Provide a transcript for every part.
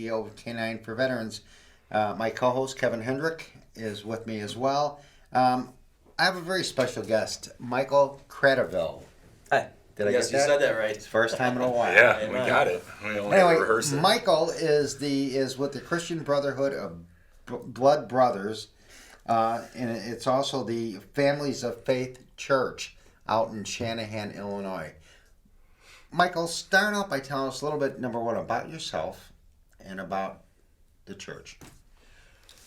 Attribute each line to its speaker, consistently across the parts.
Speaker 1: CEO of K9 for Veterans. My co-host, Kevin Hendrick, is with me as well. I have a very special guest, Michael Kratochvil.
Speaker 2: Hi.
Speaker 1: Did I
Speaker 2: yes,
Speaker 1: get that?
Speaker 2: you said that right.
Speaker 1: It's the first time in a while.
Speaker 3: Yeah,
Speaker 2: Amen.
Speaker 3: we got it. We only had to rehearse it.
Speaker 1: Michael is with the Christian Brotherhood of Blood Brothers, and it's also the Families of Faith Church out in Shanahan, Illinois. Michael, start out by telling us a little bit, number one, about yourself and about the church.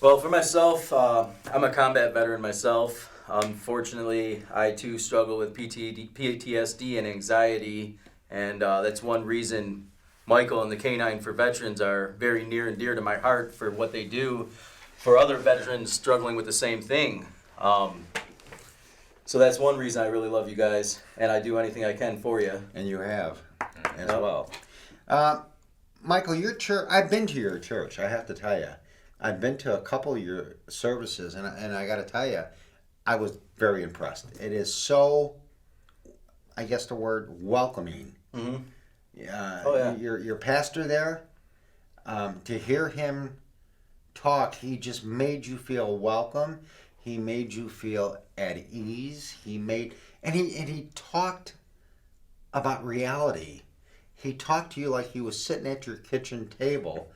Speaker 2: Well, for myself, I'm a combat veteran myself. Unfortunately, I too struggle with PTSD and anxiety, and that's one reason Michael and the K9 for Veterans are very near and dear to my heart for what they do for other veterans struggling with the same thing. So that's one reason I really love you guys, and I do anything I can for you.
Speaker 1: And you have as well. Michael, your church, I've been to your church, I have to tell you. I've been to a couple of your services, and I got to tell you, I was very impressed. It is so, I guess the word, welcoming.
Speaker 2: Mm-hmm.
Speaker 1: Your pastor there, to hear him talk, he just made you feel welcome. He made you feel at ease. He talked about reality. He talked to you like he was sitting at your kitchen table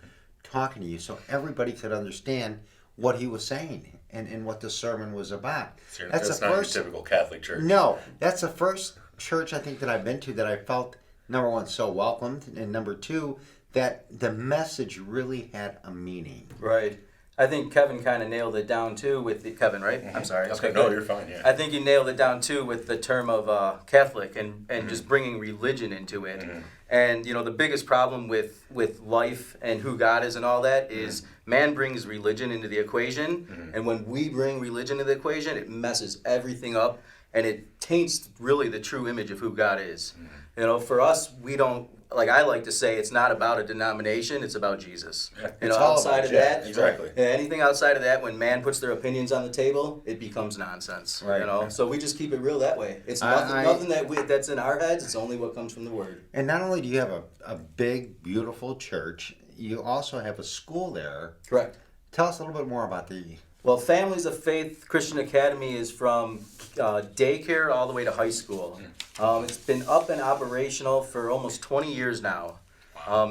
Speaker 1: talking to you, so everybody could understand what he was saying and what the sermon was about.
Speaker 3: That's not your typical Catholic church.
Speaker 1: No, that's the first church I think that I've been to that I felt, number one, so welcomed, and number two, that the message really had a meaning.
Speaker 2: Right. I think Kevin kind of nailed it down too with the Kevin, right?
Speaker 3: Mm-hmm.
Speaker 2: I'm sorry.
Speaker 3: Okay,
Speaker 2: Okay,
Speaker 3: no,
Speaker 2: good.
Speaker 3: you're fine. Yeah.
Speaker 2: I think you nailed it down too with the term of Catholic and just bringing religion into it.
Speaker 3: Mm-hmm.
Speaker 2: And you know the biggest problem with life and who God is and all that is man brings religion into the equation, and when we bring religion into the equation, it messes everything up and it taints really the true image of who God is. You know, for us, we don't. Like I like to say, it's not about a denomination; it's about Jesus.
Speaker 3: Yeah.
Speaker 2: You know,
Speaker 1: It's all
Speaker 2: outside
Speaker 1: about
Speaker 2: of
Speaker 1: Jesus.
Speaker 2: that,
Speaker 3: Exactly.
Speaker 2: anything outside of that, when man puts their opinions on the table, it becomes nonsense.
Speaker 1: Right.
Speaker 2: You know, so we just keep it real that way. It's
Speaker 1: I-
Speaker 2: nothing that's in our heads. It's only what comes from the Word.
Speaker 1: And not only do you have a big, beautiful church, you also have a school there.
Speaker 2: Correct.
Speaker 1: Tell us a little bit more about the...
Speaker 2: Well, Families of Faith Christian Academy is from daycare all the way to high school. It's been up and operational for almost 20 years now.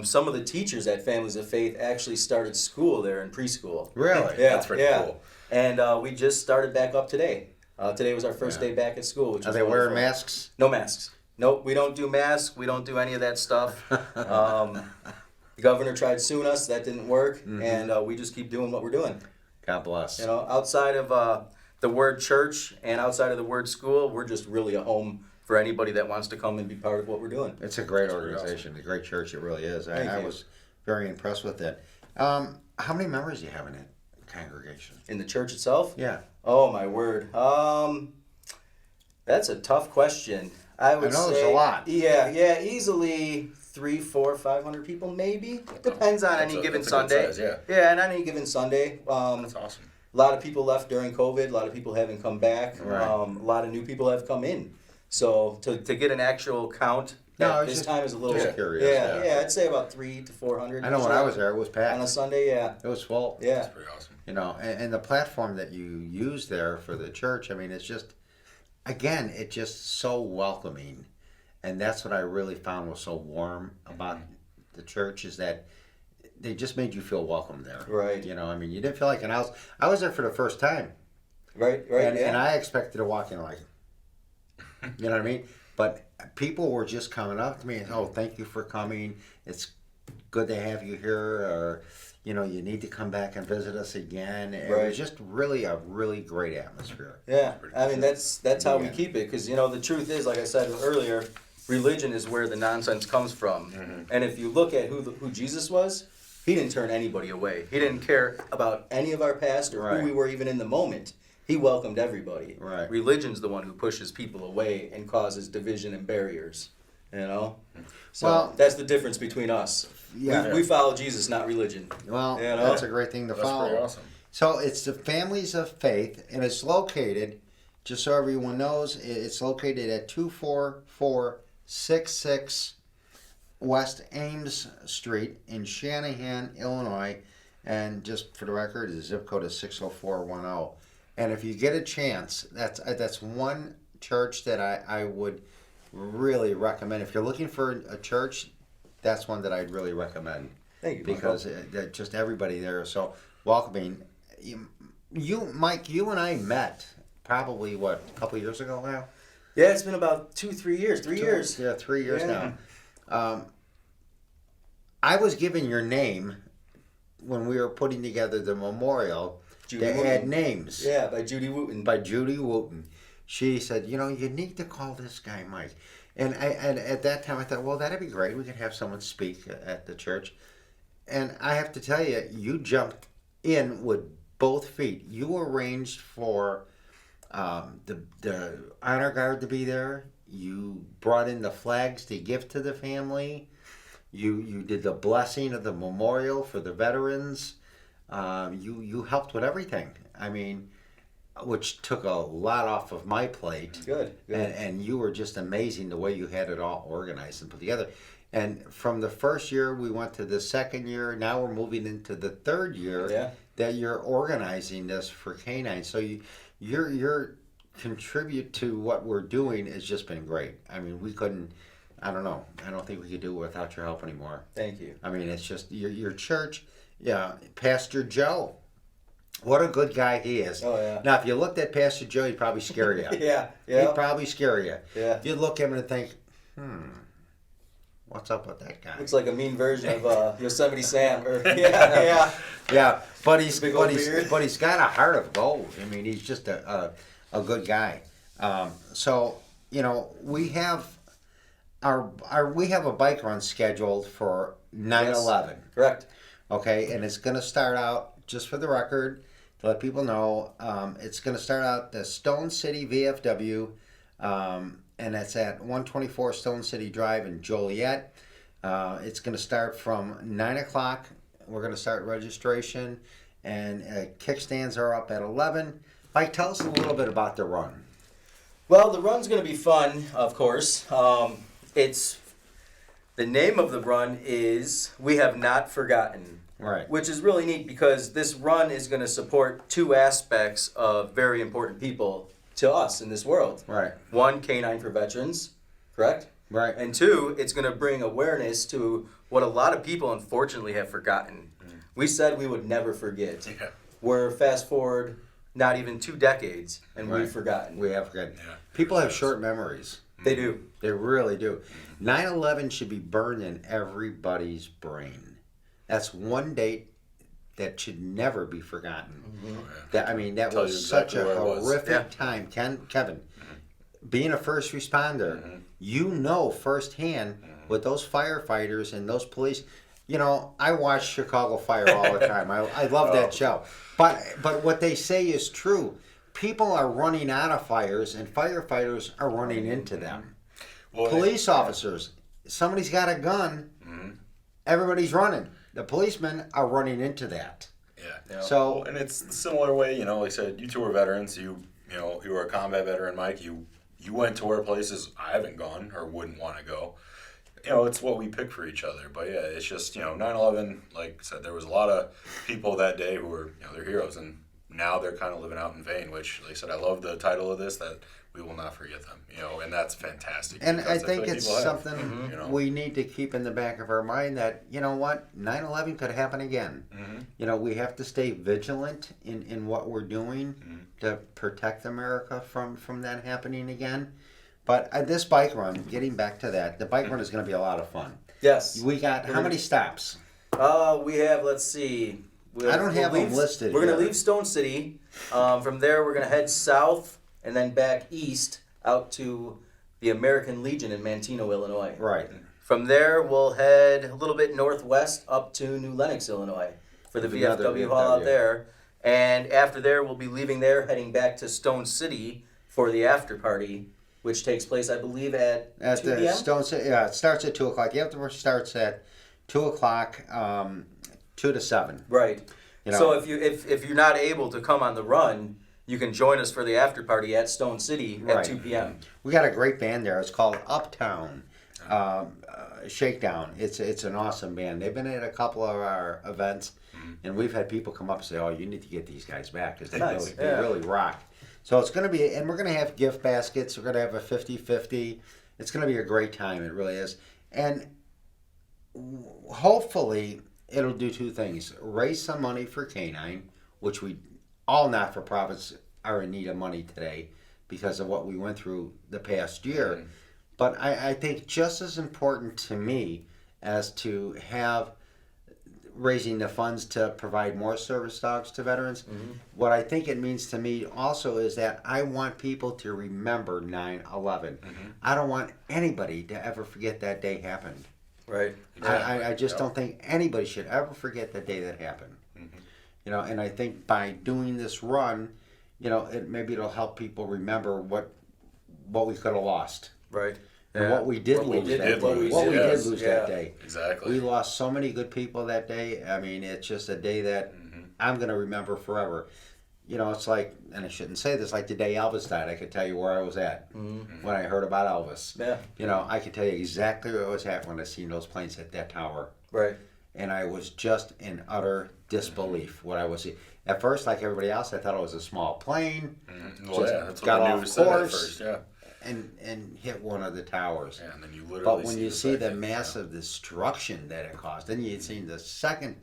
Speaker 2: Some of the teachers at Families of Faith actually started school there in preschool.
Speaker 1: Really?
Speaker 2: Yeah,
Speaker 3: That's pretty cool.
Speaker 2: And we just started back up today. Today was our first day back at school, which
Speaker 1: Are
Speaker 2: was
Speaker 1: they wearing
Speaker 2: wonderful.
Speaker 1: masks?
Speaker 2: No masks. Nope, we don't do masks. We don't do any of that stuff. The governor tried suing us. That didn't work. And we just keep doing what we're doing.
Speaker 1: God bless.
Speaker 2: You know, outside of the word church and outside of the word school, we're just really a home for anybody that wants to come and be part of what we're doing.
Speaker 1: It's a great
Speaker 3: That's pretty
Speaker 1: organization, a great church, it really is.
Speaker 2: Thank
Speaker 1: I
Speaker 2: you.
Speaker 1: was very impressed with it. How many members do you have in that congregation?
Speaker 2: In the church itself?
Speaker 1: Yeah.
Speaker 2: Oh, my word. That's a tough question. I would
Speaker 1: know
Speaker 2: say,
Speaker 1: there's a lot.
Speaker 2: Yeah, easily 300, 400, 500 people, maybe. Depends on any given
Speaker 3: that's a good
Speaker 2: Sunday.
Speaker 3: size, yeah.
Speaker 2: Yeah, and on any given Sunday.
Speaker 3: That's awesome.
Speaker 2: A lot of people left during COVID. A lot of people haven't come back.
Speaker 1: Right.
Speaker 2: A lot of new people have come in. So to get an actual count
Speaker 1: No,
Speaker 2: at
Speaker 1: it's
Speaker 2: this
Speaker 1: just-
Speaker 2: time is a little...
Speaker 1: just curious,
Speaker 2: Yeah,
Speaker 1: yeah.
Speaker 2: I'd say about 300 to 400.
Speaker 1: I know when I was there, it was
Speaker 2: On a
Speaker 1: packed.
Speaker 2: Sunday, yeah.
Speaker 1: It was full.
Speaker 2: Yeah.
Speaker 3: That's pretty awesome.
Speaker 1: You know, and the platform that you use there for the church, I mean, it's just, again, it's just so welcoming. And that's what I really found was so warm about the church is that they just made you feel welcome there.
Speaker 2: Right.
Speaker 1: You know, I mean, you didn't feel like an house. I was there for the first time.
Speaker 2: Right,
Speaker 1: And,
Speaker 2: yeah.
Speaker 1: and I expected to walk in like, you know what I mean? But people were just coming up to me and, oh, thank you for coming. It's good to have you here. Or, you know, you need to come back and visit us again. It
Speaker 2: Right.
Speaker 1: was just really a really great atmosphere.
Speaker 2: Yeah, I mean that's how we
Speaker 1: Yeah.
Speaker 2: keep it because you know the truth is, like I said earlier, religion is where the nonsense comes from. And if you look at who Jesus was, he didn't turn anybody away. He didn't care about any of our past or
Speaker 1: Right.
Speaker 2: who we were even in the moment. He welcomed everybody.
Speaker 1: Right.
Speaker 2: Religion's the one who pushes people away and causes division and barriers. You know, so
Speaker 1: Well-
Speaker 2: that's the difference between us.
Speaker 1: Yeah.
Speaker 2: We follow Jesus, not religion.
Speaker 1: Well,
Speaker 2: You know?
Speaker 1: that's a great thing to
Speaker 3: That's
Speaker 1: follow.
Speaker 3: pretty awesome.
Speaker 1: So it's the Families of Faith, and it's located, just so everyone knows, it's located at 24466 West Ames Street in Shanahan, Illinois, and just for the record, the zip code is 60410. And if you get a chance, that's one church that I would really recommend. If you're looking for a church, that's one that I'd really recommend.
Speaker 2: Thank you,
Speaker 1: because just everybody there is so welcoming. Mike, you and I met probably a couple years ago now.
Speaker 2: Yeah, it's been about 3 years. 3 years.
Speaker 1: Yeah, 3 years now. I was given your name when we were putting together the memorial.
Speaker 2: Judy
Speaker 1: that
Speaker 2: Wooten.
Speaker 1: had names.
Speaker 2: Yeah, by Judy Wooten.
Speaker 1: By Judy Wooten. She said, you need to call this guy Mike. And at that time I thought, well, that'd be great. We could have someone speak at the church. And I have to tell you, you jumped in with both feet. You arranged for the honor guard to be there. You brought in the flags to give to the family. You did the blessing of the memorial for the veterans. You helped with everything. I mean, which took a lot off of my plate.
Speaker 2: Good.
Speaker 1: And you were just amazing the way you had it all organized and put together. And from the first year, we went to the second year. Now we're moving into the third year that you're organizing this for K9s. So your contribute to what we're doing has just been great. I mean, we couldn't. I don't know. I don't think we could do it without your help anymore.
Speaker 2: Thank you.
Speaker 1: I mean, it's just your church. Yeah, Pastor Joe. What a good guy he is.
Speaker 2: Oh, yeah.
Speaker 1: Now, if you looked at Pastor Joe, he'd probably scare you.
Speaker 2: Yeah.
Speaker 1: He'd probably scare you.
Speaker 2: Yeah.
Speaker 1: You'd look at him and think, what's up with that guy?
Speaker 2: Looks like a mean version of Yosemite Sam.
Speaker 1: Yeah, but he's
Speaker 2: beard.
Speaker 1: got a heart of gold. I mean, he's just a good guy. So we have we have a bike run scheduled for 9/11.
Speaker 2: Yes. Correct.
Speaker 1: Okay, and it's going to start out, just for the record, to let people know, it's going to start out the Stone City VFW, and it's at 124 Stone City Drive in Joliet. It's going to start from 9 o'clock. We're going to start registration, and kickstands are up at 11. Mike, tell us a little bit about the run.
Speaker 2: Well, the run's going to be fun, of course. The name of the run is We Have Not Forgotten.
Speaker 1: Right.
Speaker 2: Which is really neat because this run is going to support two aspects of very important people to us in this world.
Speaker 1: Right.
Speaker 2: One, K9 for veterans, correct?
Speaker 1: Right.
Speaker 2: And two, it's going to bring awareness to what a lot of people unfortunately have forgotten. We said we would never forget.
Speaker 3: Yeah.
Speaker 2: We're fast forward not even 2 decades and we've forgotten.
Speaker 1: We have forgotten.
Speaker 3: Yeah.
Speaker 1: People have short memories.
Speaker 2: They do.
Speaker 1: They really do. 9/11 should be burned in everybody's brain. That's one date that should never be forgotten.
Speaker 2: Mm-hmm.
Speaker 1: That was such a horrific time. Kevin, being a first responder, you know firsthand with those firefighters and those police. I watch Chicago Fire all the time. I love that show. But what they say is true. People are running out of fires, and firefighters are running into them. Well, police officers, somebody's got a gun, everybody's running. The policemen are running into that.
Speaker 3: Yeah.
Speaker 1: So,
Speaker 3: and it's a similar way, like I said, you two are veterans. You were a combat veteran, Mike. You went to where places I haven't gone or wouldn't want to go. It's what we pick for each other. But yeah, it's just, 9/11, like I said, there was a lot of people that day who were, they're heroes, and now they're kind of living out in vain, which, like I said, I love the title of this, that we will not forget them, and that's fantastic.
Speaker 1: And I think it's something we need to keep in the back of our mind that, 9/11 could happen again. We have to stay vigilant in what we're doing to protect America from that happening again. But this bike run, getting back to that, the bike run is going to be a lot of fun.
Speaker 2: Yes.
Speaker 1: We got, how many stops?
Speaker 2: We have, let's see.
Speaker 1: I don't have them listed.
Speaker 2: We're going to leave Stone City. From there, we're going to head south and then back east out to the American Legion in Manteno, Illinois.
Speaker 1: Right.
Speaker 2: From there, we'll head a little bit northwest up to New Lenox, Illinois for the VFW hall out there. And after there, we'll be leaving there, heading back to Stone City for the after party, which takes place, I believe, at 2 p.m.?
Speaker 1: Stone City, yeah, it starts at 2 o'clock. The afterwards starts at 2 o'clock, 2 to 7.
Speaker 2: Right. So if you're not able to come on the run, you can join us for the after party at Stone City at 2 p.m.
Speaker 1: We got a great band there. It's called Uptown. Shakedown. It's an awesome band. They've been at a couple of our events, and we've had people come up and say, "Oh, you need to get these guys back because they really rock." So it's going to be, and we're going to have gift baskets. We're going to have a 50-50. It's going to be a great time. It really is, and hopefully it'll do two things: raise some money for K9, which we all not-for-profits are in need of money today because of what we went through the past year. But I think just as important to me as to have raising the funds to provide more service dogs to veterans, what I think it means to me also is that I want people to remember 9/11. I don't want anybody to ever forget that day happened.
Speaker 2: Right.
Speaker 1: I just don't think anybody should ever forget the day that happened. You know, and I think by doing this run, you know, maybe it'll help people remember what we could have lost.
Speaker 2: Right.
Speaker 1: And what we did lose that day.
Speaker 3: Exactly.
Speaker 1: We lost so many good people that day. I mean, it's just a day that I'm going to remember forever. You know, it's like, and I shouldn't say this, like the day Elvis died, I could tell you where I was at when I heard about Elvis.
Speaker 2: Yeah.
Speaker 1: You know, I could tell you exactly where I was at when I seen those planes hit that tower.
Speaker 2: Right.
Speaker 1: And I was just in utter disbelief what I was seeing. At first, like everybody else, I thought it was a small plane.
Speaker 3: Well, that's
Speaker 1: got
Speaker 3: what the
Speaker 1: off
Speaker 3: news said at
Speaker 1: course.
Speaker 3: first, yeah.
Speaker 1: And hit one of the towers.
Speaker 3: Yeah, and then you literally
Speaker 1: But when you see the
Speaker 3: second,
Speaker 1: massive destruction that it caused, then you'd seen the second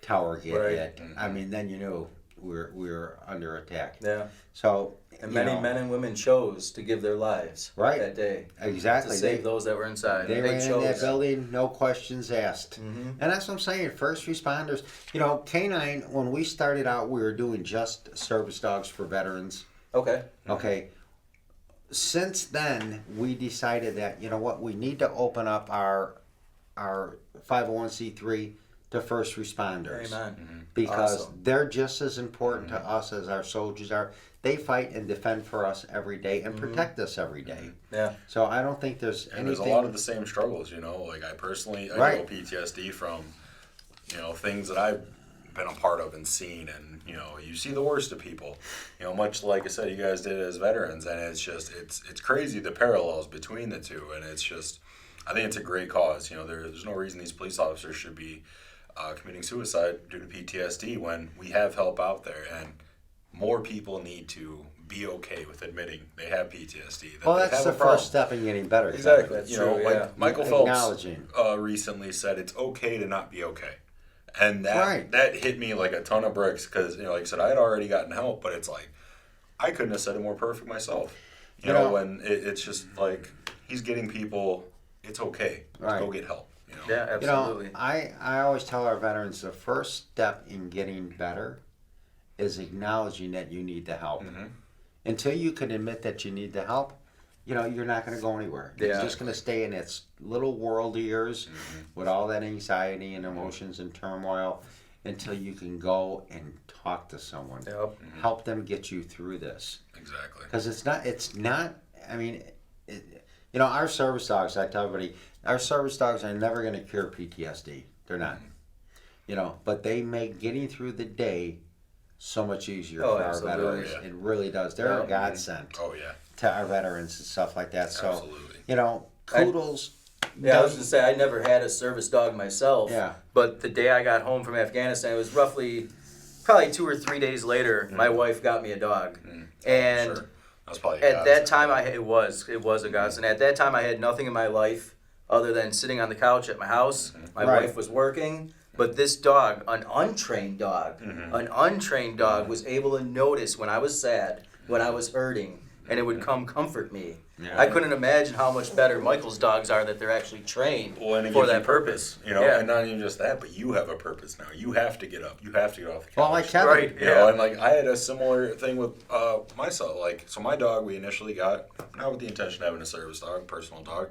Speaker 1: tower get
Speaker 2: Right.
Speaker 1: hit. I mean, then you knew we were under attack.
Speaker 2: Yeah.
Speaker 1: So
Speaker 2: And
Speaker 1: you
Speaker 2: many
Speaker 1: know,
Speaker 2: men and women chose to give their lives
Speaker 1: Right.
Speaker 2: that day
Speaker 1: exactly
Speaker 2: to save those that were inside.
Speaker 1: They ran in
Speaker 2: chose.
Speaker 1: that building, no questions asked. And that's what I'm saying. First responders, you know, K9. When we started out, we were doing just service dogs for veterans.
Speaker 2: Okay.
Speaker 1: Okay. Since then, we decided that, you know what, we need to open up our 501c3 to first responders.
Speaker 2: Amen.
Speaker 1: Because
Speaker 2: Awesome.
Speaker 1: they're just as important to us as our soldiers are. They fight and defend for us every day and protect us every day.
Speaker 2: Yeah.
Speaker 1: So I don't think there's
Speaker 3: And
Speaker 1: anything.
Speaker 3: there's a lot of the same struggles, you know. Like I personally, I
Speaker 1: Right.
Speaker 3: know PTSD from, you know, things that I've been a part of and seen, and you know, you see the worst of people. You know, much like I said, you guys did as veterans, and it's just it's crazy the parallels between the two, and it's just, I think it's a great cause. You know, there's no reason these police officers should be committing suicide due to PTSD when we have help out there, and more people need to be okay with admitting they have PTSD. That
Speaker 1: Well,
Speaker 3: they
Speaker 1: that's
Speaker 3: have
Speaker 1: the
Speaker 3: a problem.
Speaker 1: first step in getting better.
Speaker 2: Exactly. That's
Speaker 3: You
Speaker 2: true.
Speaker 3: know,
Speaker 2: Yeah.
Speaker 3: like Michael Phelps
Speaker 1: Acknowledging.
Speaker 3: recently said, it's okay to not be okay. And
Speaker 1: Right.
Speaker 3: that hit me like a ton of bricks because, you know, like I said, I had already gotten help, but it's like, I couldn't have said it more perfect myself. You know, when it's just like, he's getting people, it's okay.
Speaker 1: Right.
Speaker 3: Go get help. You know?
Speaker 2: Yeah,
Speaker 1: You know,
Speaker 2: absolutely.
Speaker 1: I always tell our veterans the first step in getting better is acknowledging that you need the help. Until you can admit that you need the help, you know, you're not going to go anywhere. You're
Speaker 2: Yeah.
Speaker 1: just going to stay in its little world of yours with all that anxiety and emotions and turmoil until you can go and talk to someone.
Speaker 2: Yep.
Speaker 1: Help them get you through this.
Speaker 3: Exactly.
Speaker 1: Because it's not, I mean, you know, our service dogs, I tell everybody, our service dogs are never going to cure PTSD. They're not. You know, but they make getting through the day so much easier
Speaker 2: Oh,
Speaker 1: for our
Speaker 2: absolutely.
Speaker 1: veterans.
Speaker 3: Yeah.
Speaker 1: It really does. They're
Speaker 2: Yeah.
Speaker 1: a godsend
Speaker 3: Oh, yeah.
Speaker 1: to our veterans and stuff like that. So,
Speaker 3: Absolutely.
Speaker 1: you know, kudos.
Speaker 2: Yeah, I was gonna say I never had a service dog myself.
Speaker 1: Yeah.
Speaker 2: But the day I got home from Afghanistan, it was probably 2 or 3 days later. My wife got me a dog, and
Speaker 3: Sure. That's probably a
Speaker 2: at that
Speaker 3: godsend.
Speaker 2: time it was a godsend. At that time, I had nothing in my life other than sitting on the couch at my house. My
Speaker 1: Right.
Speaker 2: wife was working. But this dog, an untrained dog, was able to notice when I was sad, when I was hurting, and it would come comfort me.
Speaker 1: Yeah.
Speaker 2: I couldn't imagine how much better Michael's dogs are that they're actually trained
Speaker 3: Well, and it
Speaker 2: for
Speaker 3: gives
Speaker 2: that
Speaker 3: you
Speaker 2: purpose.
Speaker 3: You know,
Speaker 2: Yeah.
Speaker 3: and not even just that, but you have a purpose now. You have to get up. You have to get off the couch.
Speaker 1: Well, like Kevin.
Speaker 2: Right.
Speaker 3: You know, and like I had a similar thing with myself. Like, so my dog we initially got, not with the intention of having a service dog, personal dog.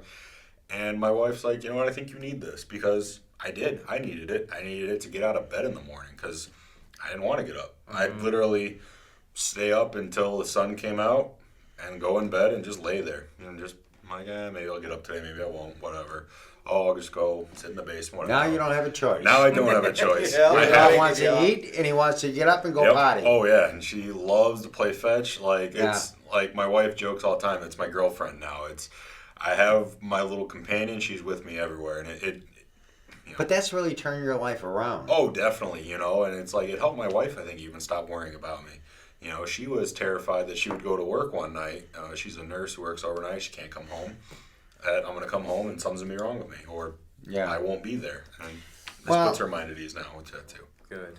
Speaker 3: And my wife's like, you know what, I think you need this because I did. I needed it. I needed it to get out of bed in the morning because I didn't want to get up. I'd literally stay up until the sun came out and go in bed and just lay there. And just, I'm like, maybe I'll get up today, maybe I won't, whatever. Oh, I'll just go sit in the basement.
Speaker 1: Now you don't have a choice.
Speaker 3: Now I don't have a choice.
Speaker 2: Yeah.
Speaker 1: Your
Speaker 3: I
Speaker 1: dog
Speaker 3: have-
Speaker 1: wants to eat and he wants to get up and go
Speaker 3: Yep.
Speaker 1: potty.
Speaker 3: Oh yeah, and she loves to play fetch. Like
Speaker 1: Yeah.
Speaker 3: it's like my wife jokes all the time. It's my girlfriend now. I have my little companion. She's with me everywhere, and it
Speaker 1: But that's really turned your life around.
Speaker 3: oh, definitely, and it's like it helped my wife, I think, even stop worrying about me. She was terrified that she would go to work one night. She's a nurse who works overnight. She can't come home. I'm going to come home and something's going to be wrong with me, or I won't be there. And this puts her mind at ease now with that, too.
Speaker 2: Good.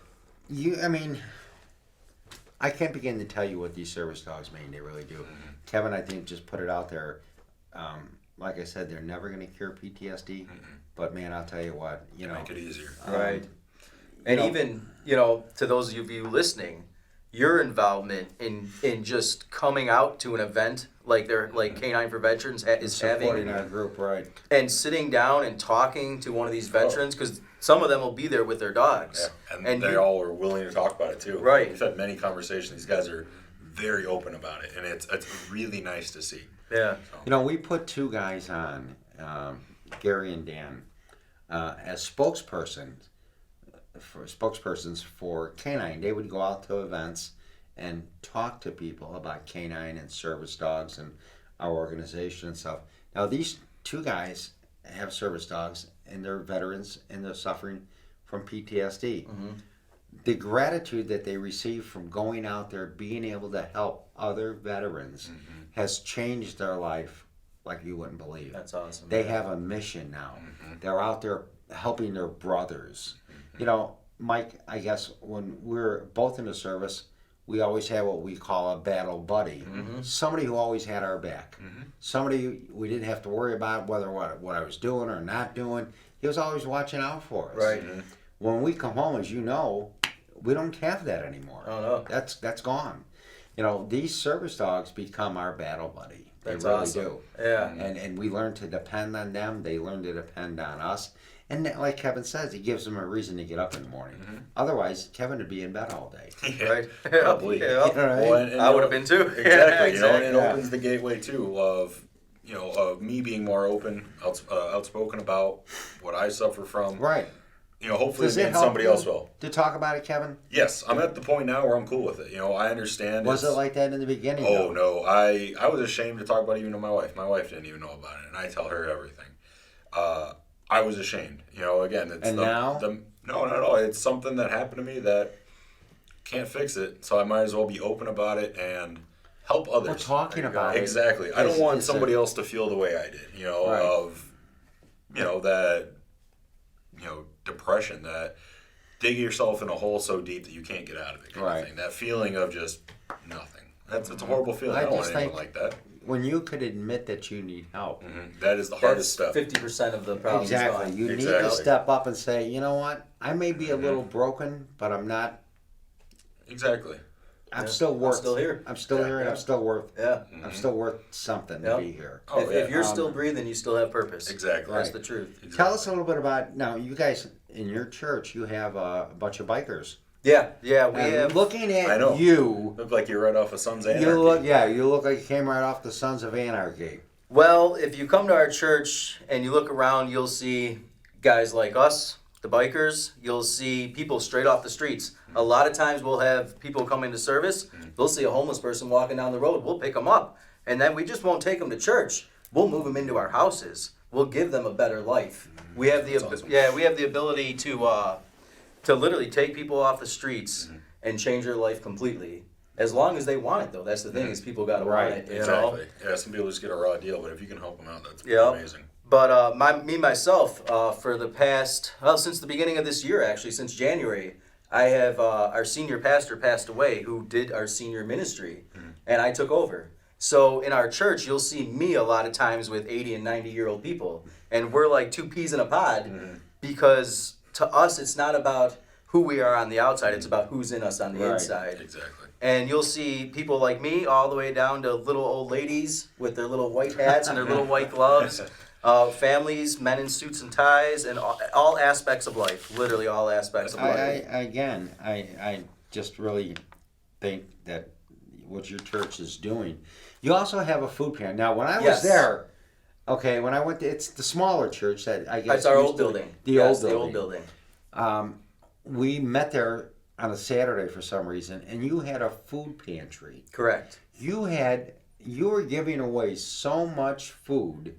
Speaker 1: I can't begin to tell you what these service dogs mean. They really do. Mm-hmm. Kevin, I think, just put it out there. Like I said, they're never going to cure PTSD. Mm-hmm. But, man, I'll tell you what.
Speaker 3: Make it easier.
Speaker 2: Right. And even, to those of you listening, your involvement in just coming out to an event like K9 for Veterans is having.
Speaker 1: Supporting our group, right.
Speaker 2: And sitting down and talking to one of these veterans, because some of them will be there with their dogs.
Speaker 3: Yeah. And they all are willing to talk about it, too.
Speaker 2: Right.
Speaker 3: We've had many conversations. These guys are very open about it, and it's really nice to see.
Speaker 2: Yeah.
Speaker 1: So. We put two guys on, Gary and Dan, as spokespersons for K9. They would go out to events and talk to people about K9 and service dogs and our organization and stuff. Now, these two guys have service dogs, and they're veterans, and they're suffering from PTSD. Mm-hmm. The gratitude that they receive from going out there, being able to help other veterans, mm-hmm. has changed their life like you wouldn't believe.
Speaker 2: That's awesome.
Speaker 1: They have a mission now. Mm-hmm. They're out there helping their brothers. Mm-hmm. Mike, I guess when we're both in the service, we always had what we call a battle buddy. Mm-hmm. Somebody who always had our back. Mm-hmm. Somebody we didn't have to worry about what I was doing or not doing. He was always watching out for us.
Speaker 2: Right.
Speaker 1: Mm-hmm. When we come home, as you know, we don't have that anymore.
Speaker 2: Oh, no.
Speaker 1: That's gone. These service dogs become our battle buddy. They
Speaker 2: That's
Speaker 1: really
Speaker 2: awesome.
Speaker 1: do.
Speaker 2: Yeah.
Speaker 1: And we learn to depend on them. They learn to depend on us. And like Kevin says, it gives them a reason to get up in the morning. Mm-hmm. Otherwise, Kevin would be in bed all day.
Speaker 2: Right?
Speaker 3: Probably.
Speaker 2: Yeah.
Speaker 1: Right?
Speaker 2: Well, and I would have been too.
Speaker 3: Exactly.
Speaker 2: Exactly.
Speaker 3: And it opens the gateway too of me being more open, outspoken about what I suffer from.
Speaker 1: Right.
Speaker 3: Hopefully somebody else will.
Speaker 1: To talk about it, Kevin?
Speaker 3: Yes, I'm at the point now where I'm cool with it. I understand.
Speaker 1: Was it like that in the beginning?
Speaker 3: Oh, no. I was ashamed to talk about it even to my wife. My wife didn't even know about it, and I tell her everything. I was ashamed. Again, it's
Speaker 1: now?
Speaker 3: No, not at all. It's something that happened to me that can't fix it, so I might as well be open about it and help others.
Speaker 1: We're talking about it.
Speaker 3: Exactly. I don't want somebody else to feel the way I did,
Speaker 1: right.
Speaker 3: of, that, depression, that dig yourself in a hole so deep that you can't get out of it kind of thing. That feeling of just nothing. It's a horrible feeling. I don't want anyone like that.
Speaker 1: When you could admit that you need help.
Speaker 3: Mm-hmm. That is the hardest step.
Speaker 2: 50% of the problem.
Speaker 1: Exactly. You need to step up and say, you know what? I may be a little broken, but I'm not.
Speaker 3: Exactly.
Speaker 1: I'm still worth.
Speaker 2: I'm still here.
Speaker 1: I'm still here, and I'm still worth.
Speaker 2: Yeah.
Speaker 1: I'm still worth something to be here.
Speaker 3: Oh,
Speaker 2: if you're still breathing, you still have purpose.
Speaker 3: Exactly.
Speaker 2: That's the truth.
Speaker 3: Exactly.
Speaker 1: Tell us a little bit about now. You guys in your church, you have a bunch of bikers.
Speaker 2: Yeah. We have.
Speaker 1: Looking at
Speaker 3: I know.
Speaker 1: you,
Speaker 3: look like you're right off of Sons of Anarchy.
Speaker 1: You look like you came right off the Sons of Anarchy.
Speaker 2: Well, if you come to our church and you look around, you'll see guys like us, the bikers. You'll see people straight off the streets. A lot of times we'll have people come into service. They'll see a homeless person walking down the road. We'll pick them up. And then we just won't take them to church. We'll move them into our houses. We'll give them a better life. We have the we have the ability to literally take people off the streets and change their life completely. As long as they want it, though. That's the thing, is people got to want it.
Speaker 3: Exactly. Yeah, some people just get a raw deal, but if you can help them out, that's amazing.
Speaker 2: But myself, for the past, since the beginning of this year, actually, since January, I have our senior pastor passed away who did our senior ministry, and I took over. So in our church, you'll see me a lot of times with 80 and 90-year-old people, and we're like two peas in a pod because to us, it's not about who we are on the outside, it's about who's in us on the inside.
Speaker 3: Exactly.
Speaker 2: And you'll see people like me all the way down to little old ladies with their little white hats and their little white gloves. Families, men in suits and ties, and all aspects of life. Literally all aspects of life.
Speaker 1: I just really think that what your church is doing. You also have a food pantry. Now, when I was there, when I went to, it's the smaller church that I guess.
Speaker 2: It's our old building.
Speaker 1: The old building. We met there on a Saturday for some reason, and you had a food pantry.
Speaker 2: Correct.
Speaker 1: You were giving away so much food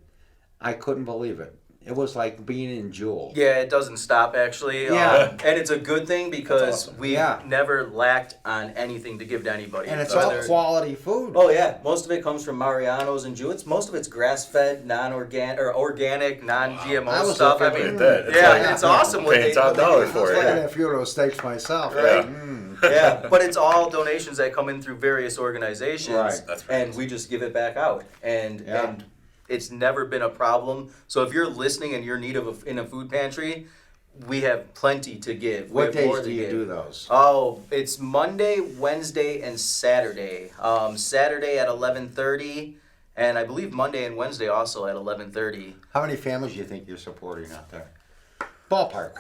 Speaker 1: I couldn't believe it. It was like being in Jewel.
Speaker 2: Yeah, it doesn't stop actually.
Speaker 1: Yeah.
Speaker 2: And it's a good thing because
Speaker 3: awesome.
Speaker 2: we've never lacked on anything to give to anybody.
Speaker 1: And it's all
Speaker 2: Whether-
Speaker 1: quality food.
Speaker 2: Oh yeah, most of it comes from Mariano's and Jewett. Most of it's grass-fed, non-organic or organic, non-GMO
Speaker 1: I was
Speaker 2: stuff. I
Speaker 1: looking
Speaker 2: mean,
Speaker 3: at that. It's
Speaker 2: yeah,
Speaker 3: like-
Speaker 2: it's awesome what
Speaker 3: Paying
Speaker 2: they
Speaker 3: top dollar for
Speaker 1: I was
Speaker 3: it.
Speaker 1: looking
Speaker 3: Yeah.
Speaker 1: at a few of those steaks myself.
Speaker 2: Right.
Speaker 1: Mm.
Speaker 2: Yeah, but it's all donations that come in through various organizations,
Speaker 1: Right.
Speaker 3: That's pretty
Speaker 2: and we just give it back out, and
Speaker 1: Yeah.
Speaker 2: and it's never been a problem. So if you're listening and you're in need of in a food pantry, we have plenty to give. We
Speaker 1: What
Speaker 2: have
Speaker 1: days
Speaker 2: more to
Speaker 1: do you
Speaker 2: give.
Speaker 1: do those?
Speaker 2: Oh, it's Monday, Wednesday, and Saturday. Saturday at 11:30, and I believe Monday and Wednesday also at 11:30.
Speaker 1: How many families do you think you're supporting out there? Ballpark.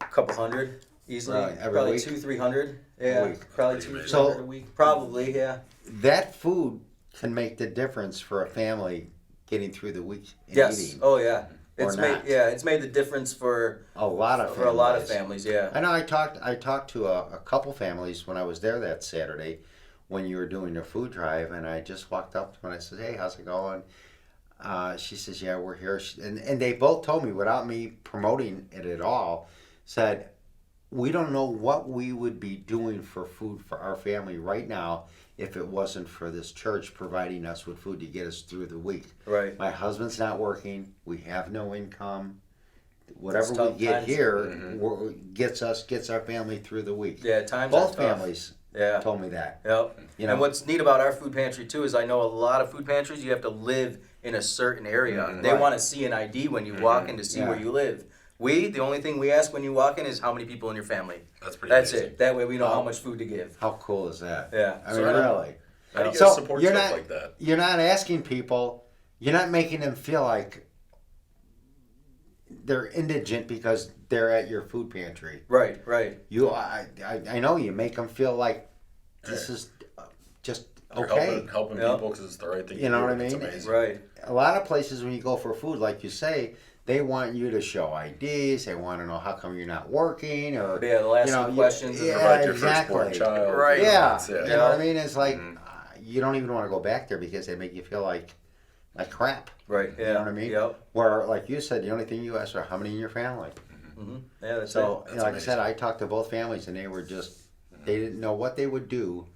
Speaker 2: A couple hundred easily.
Speaker 1: Right, every
Speaker 2: probably
Speaker 1: week?
Speaker 2: 200-300. Yeah,
Speaker 1: week.
Speaker 2: probably
Speaker 3: Pretty
Speaker 2: 200-300
Speaker 1: amazing.
Speaker 2: a week. Probably, yeah.
Speaker 1: That food can make the difference for a family getting through the week and
Speaker 2: Yes.
Speaker 1: eating.
Speaker 2: Oh yeah.
Speaker 1: Or
Speaker 2: It's made
Speaker 1: not.
Speaker 2: it's made the difference for
Speaker 1: A lot of families.
Speaker 2: a lot of families. Yeah.
Speaker 1: I know I talked to a couple families when I was there that Saturday when you were doing the food drive, and I just walked up to them and I said, "Hey, how's it going?" She says, "Yeah, we're here." And they both told me without me promoting it at all, said, "We don't know what we would be doing for food for our family right now if it wasn't for this church providing us with food to get us through the week.
Speaker 2: Right.
Speaker 1: My husband's not working. We have no income. Whatever
Speaker 2: It's
Speaker 1: we
Speaker 2: tough
Speaker 1: get
Speaker 2: times.
Speaker 1: here gets our family through the week."
Speaker 2: Yeah. Times
Speaker 1: Both
Speaker 2: are tough.
Speaker 1: families
Speaker 2: Yeah.
Speaker 1: told me that.
Speaker 2: Yep.
Speaker 1: You know,
Speaker 2: And what's neat about our food pantry too is I know a lot of food pantries you have to live in a certain area. They
Speaker 1: Right.
Speaker 2: want to see an ID when you walk in to see where
Speaker 1: Yeah.
Speaker 2: you live. The only thing we ask when you walk in is how many people in your family.
Speaker 3: That's pretty
Speaker 2: That's
Speaker 3: amazing.
Speaker 2: it. That way we know
Speaker 1: Wow.
Speaker 2: how much food to give.
Speaker 1: how cool is that?
Speaker 2: Yeah.
Speaker 1: I
Speaker 3: So
Speaker 1: mean,
Speaker 3: I don't-
Speaker 1: really.
Speaker 3: How do you guys
Speaker 1: So,
Speaker 3: support
Speaker 1: you're
Speaker 3: stuff
Speaker 1: not-
Speaker 3: like that?
Speaker 1: You're not asking people. You're not making them feel like they're indigent because they're at your food pantry.
Speaker 2: Right. Right.
Speaker 1: I know you make them feel like this is just
Speaker 3: You're
Speaker 1: okay.
Speaker 3: helping
Speaker 2: Yep.
Speaker 3: people because it's the right thing
Speaker 1: You
Speaker 3: to
Speaker 1: know
Speaker 3: do.
Speaker 1: what I
Speaker 3: It's
Speaker 1: mean?
Speaker 3: amazing.
Speaker 2: Right.
Speaker 1: A lot of places when you go for food, like you say, they want you to show IDs. They want to know how come you're not working, or
Speaker 2: Yeah. They'll ask
Speaker 1: you know,
Speaker 2: you questions.
Speaker 1: yeah,
Speaker 3: Provide your
Speaker 1: exactly.
Speaker 3: firstborn child.
Speaker 2: Right.
Speaker 1: Yeah,
Speaker 3: That's it.
Speaker 1: you know what I mean. It's like
Speaker 3: Mhm.
Speaker 1: you don't even want to go back there because they make you feel like crap.
Speaker 2: Right. Yeah.
Speaker 1: You know what I mean?
Speaker 2: Yep.
Speaker 1: Where, like you said, the only thing you ask are how many in your family.
Speaker 2: Mm-hmm. Yeah. That's
Speaker 1: So,
Speaker 2: it.
Speaker 1: you know, like
Speaker 3: That's
Speaker 1: I said, I talked to both families, and they were just they didn't know what they would do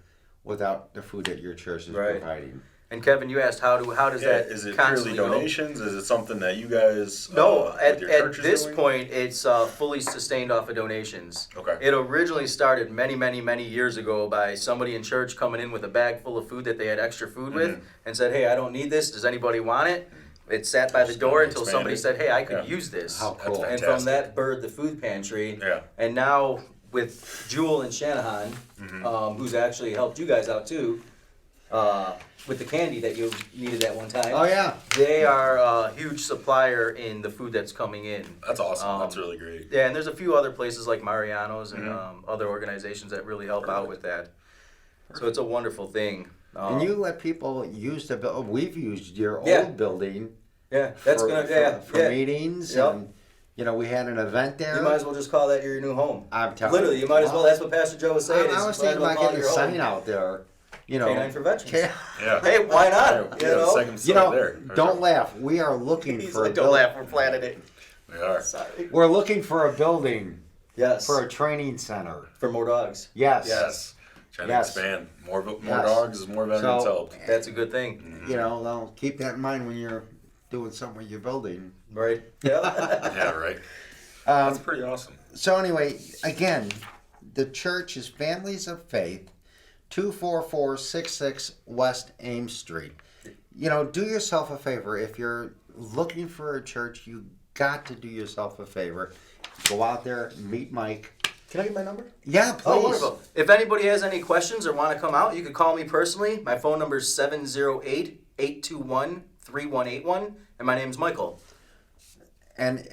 Speaker 1: without the food that your church is
Speaker 2: Right.
Speaker 1: providing.
Speaker 2: And Kevin, you asked how does
Speaker 3: Yeah,
Speaker 2: that
Speaker 3: is it purely
Speaker 2: constantly go?
Speaker 3: donations? Is it something that you guys
Speaker 2: No,
Speaker 3: with
Speaker 2: at
Speaker 3: your church is
Speaker 2: this
Speaker 3: doing?
Speaker 2: point, it's fully sustained off of donations.
Speaker 3: Okay.
Speaker 2: It originally started many, many, many years ago by somebody in church coming in with a bag full of food that they had extra food with
Speaker 3: Mm-hmm.
Speaker 2: and said, "Hey, I don't need this. Does anybody want it?" It sat by the
Speaker 3: Just
Speaker 2: door
Speaker 3: kinda
Speaker 2: until somebody said,
Speaker 3: expanded.
Speaker 2: "Hey, I could
Speaker 3: Yeah.
Speaker 2: use this."
Speaker 1: How cool.
Speaker 2: And from that bird, the food pantry.
Speaker 3: Yeah.
Speaker 2: And now with Jewel and Shanahan, who's actually helped you guys out too, with the candy that you needed at one time.
Speaker 1: Oh yeah,
Speaker 2: They are a huge supplier in the food that's coming in.
Speaker 3: That's awesome.
Speaker 2: Um,
Speaker 3: That's really great.
Speaker 2: Yeah, and there's a few other places like Mariano's and other organizations that really help out with that. So it's a wonderful thing.
Speaker 1: and you let people use the building. We've used your
Speaker 2: Yeah.
Speaker 1: old building
Speaker 2: Yeah, that's
Speaker 1: for meetings,
Speaker 2: Yep.
Speaker 1: and you know we had an event there.
Speaker 2: You might as well just call that your new home.
Speaker 1: I'm telling
Speaker 2: Literally, you might as well. That's what Pastor Joe was saying.
Speaker 1: I
Speaker 2: is
Speaker 1: was
Speaker 2: you might as
Speaker 1: thinking
Speaker 2: well
Speaker 1: about
Speaker 2: call it
Speaker 1: getting a
Speaker 2: your home.
Speaker 1: sign out there. You know,
Speaker 2: K9 for veterans.
Speaker 3: Yeah.
Speaker 2: Hey, why not?
Speaker 3: Yeah,
Speaker 2: You
Speaker 3: the
Speaker 2: know,
Speaker 3: second
Speaker 1: You
Speaker 3: site
Speaker 1: know,
Speaker 3: there.
Speaker 1: don't laugh. We are looking
Speaker 2: He's
Speaker 1: for
Speaker 2: like,
Speaker 1: a
Speaker 2: don't
Speaker 1: building.
Speaker 2: laugh, we're planning it.
Speaker 3: We are.
Speaker 2: Sorry.
Speaker 1: We're looking for a building
Speaker 2: Yes.
Speaker 1: for a training center.
Speaker 2: For more dogs.
Speaker 1: Yes.
Speaker 3: Yes. Trying to
Speaker 1: Yes.
Speaker 3: expand. More
Speaker 1: Yes.
Speaker 3: dogs is more veterans
Speaker 1: So-
Speaker 3: helped.
Speaker 2: That's a good thing,
Speaker 1: You know, now keep that in mind when you're doing something with your building.
Speaker 2: right? Yeah.
Speaker 3: Yeah, right. That's
Speaker 1: Um,
Speaker 3: pretty awesome.
Speaker 1: so anyway, again, the church is Families of Faith, 24466 West Ames Street. You know, do yourself a favor. If you're looking for a church, you got to do yourself a favor. Go out there, meet Mike.
Speaker 2: Can I get my number?
Speaker 1: Yeah, please.
Speaker 2: Oh, wonderful. If anybody has any questions or want to come out, you can call me personally. My phone number is 708-821-3181, and my name's Michael.
Speaker 1: And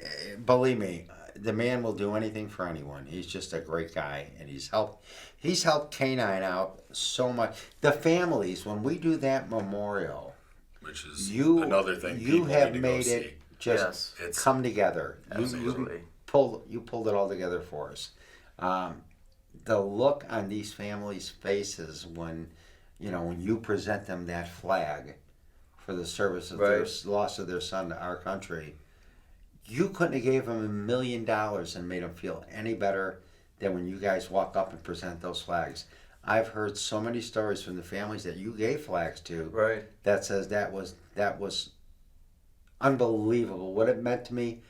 Speaker 1: believe me, the man will do anything for anyone. He's just a great guy, and he's helped K9 out so much. The families, when we do that memorial,
Speaker 3: Which is
Speaker 1: you
Speaker 3: another thing
Speaker 1: you
Speaker 3: people
Speaker 1: have
Speaker 3: need to go
Speaker 1: made
Speaker 3: see.
Speaker 1: it just
Speaker 2: Yes.
Speaker 3: It's
Speaker 1: come together. You
Speaker 3: absolutely.
Speaker 1: pulled it all together for us. The look on these families' faces when you present them that flag for the service of
Speaker 2: Right.
Speaker 1: their loss of their son to our country. You couldn't have gave them $1 million and made them feel any better than when you guys walk up and present those flags. I've heard so many stories from the families that you gave flags to
Speaker 2: Right.
Speaker 1: that says that was unbelievable. What it meant to me,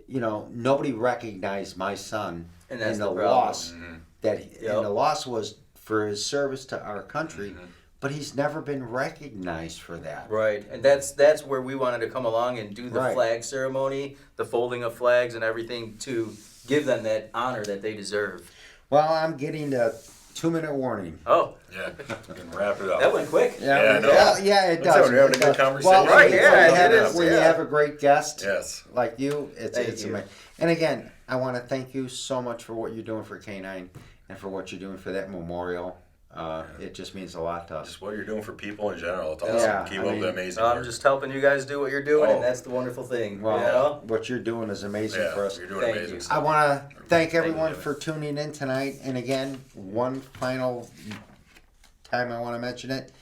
Speaker 1: you know, nobody recognized my son
Speaker 2: And that's
Speaker 1: the
Speaker 2: the problem.
Speaker 1: loss
Speaker 3: Mhm.
Speaker 1: and the loss was for his service to our country,
Speaker 3: Mhm.
Speaker 1: but he's never been recognized for that.
Speaker 2: Right, and that's where we wanted to come along and do the
Speaker 1: Right.
Speaker 2: flag ceremony, the folding of flags and everything to give them that honor that they deserve.
Speaker 1: Well, I'm getting the 2-minute warning.
Speaker 2: Oh,
Speaker 3: Yeah, we can wrap it up.
Speaker 2: that went quick.
Speaker 3: Yeah, I know.
Speaker 1: Yeah, it
Speaker 3: Looks
Speaker 1: does.
Speaker 3: like we're having a
Speaker 1: It
Speaker 3: good
Speaker 1: does.
Speaker 3: conversation.
Speaker 1: Well,
Speaker 2: Right,
Speaker 1: when
Speaker 2: yeah,
Speaker 1: you have,
Speaker 2: it is,
Speaker 1: when you
Speaker 2: yeah.
Speaker 1: have a great guest
Speaker 3: Yes.
Speaker 1: like you, it's
Speaker 2: Thank you.
Speaker 1: amazing. And again, I want to thank you so much for what you're doing for K9 and for what you're doing for that memorial. It just means a lot to us.
Speaker 3: Just what you're doing for people in general. It's awesome.
Speaker 1: Yeah,
Speaker 3: Keep
Speaker 1: I
Speaker 3: up
Speaker 1: mean,
Speaker 3: the amazing
Speaker 2: I'm
Speaker 3: work.
Speaker 2: just helping you guys do what you're doing,
Speaker 3: Oh.
Speaker 2: and that's the wonderful thing.
Speaker 1: Well,
Speaker 2: you know?
Speaker 1: what you're doing is amazing
Speaker 3: Yeah,
Speaker 1: for us.
Speaker 3: you're doing
Speaker 2: Thank
Speaker 3: amazing
Speaker 2: you.
Speaker 3: stuff.
Speaker 1: I want to thank everyone
Speaker 3: you,
Speaker 1: for tuning in tonight. And again, one final time I want to mention it.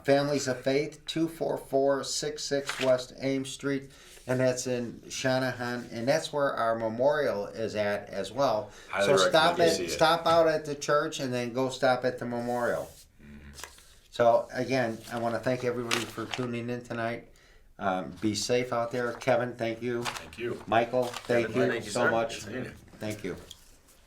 Speaker 1: Families of Faith, 24466 West Ames Street. And that's in Shanahan. And that's where our memorial is at as well.
Speaker 3: Highly
Speaker 1: So
Speaker 3: recommend you see it.
Speaker 1: stop out at the church and then go stop at the memorial. So again, I want to thank everybody for tuning in tonight. Be safe out there. Kevin, thank you.
Speaker 3: Thank you.
Speaker 1: Michael, thank
Speaker 3: Kevin,
Speaker 1: you
Speaker 2: thank you,
Speaker 1: so
Speaker 2: sir.
Speaker 1: much.
Speaker 3: Good seeing you.
Speaker 1: Thank you.